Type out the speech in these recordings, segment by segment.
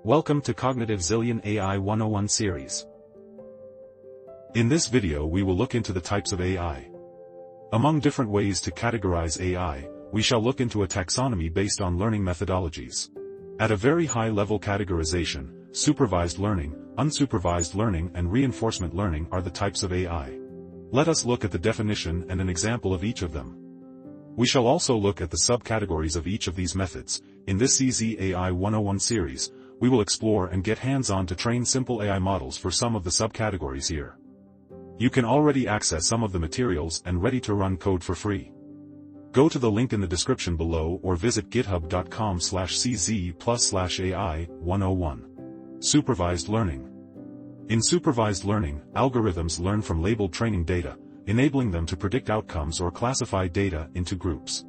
Welcome to Cognitive Zillion AI 101 series. In this video we will look into the types of AI. Among different ways to categorize AI, we shall look into a taxonomy based on learning methodologies. At a very high level categorization, supervised learning, unsupervised learning and reinforcement learning are the types of AI. Let us look at the definition and an example of each of them. We shall also look at the subcategories of each of these methods. In this CZ AI 101 series, we will explore and get hands-on to train simple AI models for some of the subcategories here. You can already access some of the materials and ready-to-run code for free. Go to the link in the description below or visit github.com/cz+/AI101. Supervised learning. In supervised learning, algorithms learn from labeled training data, enabling them to predict outcomes or classify data into groups.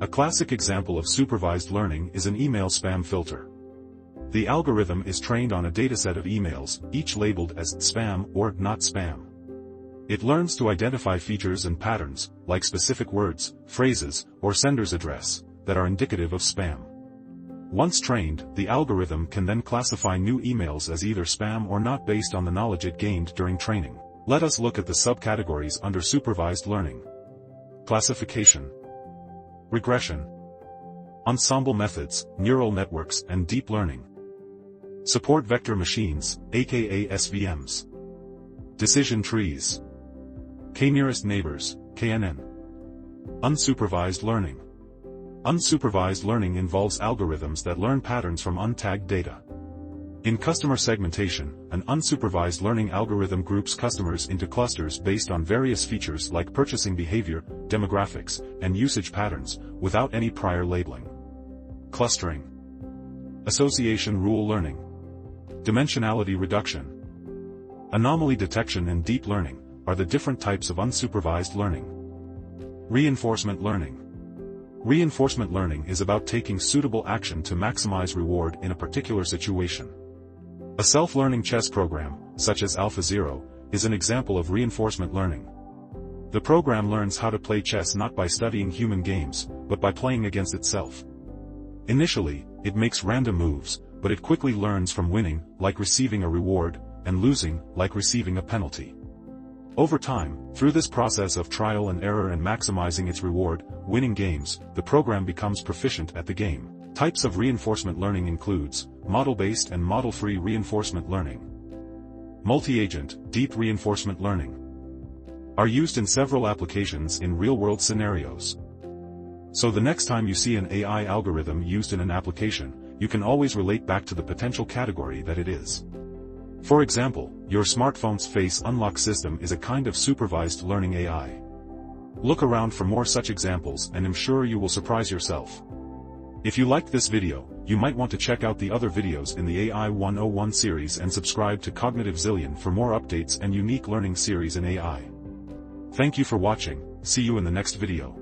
A classic example of supervised learning is an email spam filter. The algorithm is trained on a dataset of emails, each labeled as spam or not spam. It learns to identify features and patterns, like specific words, phrases, or sender's address, that are indicative of spam. Once trained, the algorithm can then classify new emails as either spam or not based on the knowledge it gained during training. Let us look at the subcategories under supervised learning. Classification, regression, ensemble methods, neural networks and deep learning. Support vector machines, aka SVMs. Decision trees. K-nearest neighbors, KNN. Unsupervised learning. Unsupervised learning involves algorithms that learn patterns from untagged data. In customer segmentation, an unsupervised learning algorithm groups customers into clusters based on various features like purchasing behavior, demographics, and usage patterns, without any prior labeling. Clustering. Association rule learning. Dimensionality reduction. Anomaly detection and deep learning are the different types of unsupervised learning. Reinforcement learning. Reinforcement learning is about taking suitable action to maximize reward in a particular situation. A self-learning chess program, such as AlphaZero, is an example of reinforcement learning. The program learns how to play chess not by studying human games, but by playing against itself. Initially, it makes random moves, but it quickly learns from winning, like receiving a reward, and losing, like receiving a penalty. Over time, through this process of trial and error and maximizing its reward, winning games, the program becomes proficient at the game. Types of reinforcement learning includes model-based and model-free reinforcement learning. Multi-agent, deep reinforcement learning are used in several applications in real-world scenarios. So the next time you see an AI algorithm used in an application, you can always relate back to the potential category that it is. For example, your smartphone's face unlock system is a kind of supervised learning AI. Look around for more such examples and I'm sure you will surprise yourself. If you liked this video, you might want to check out the other videos in the AI 101 series and subscribe to Cognitive Zillion for more updates and unique learning series in AI. Thank you for watching, see you in the next video.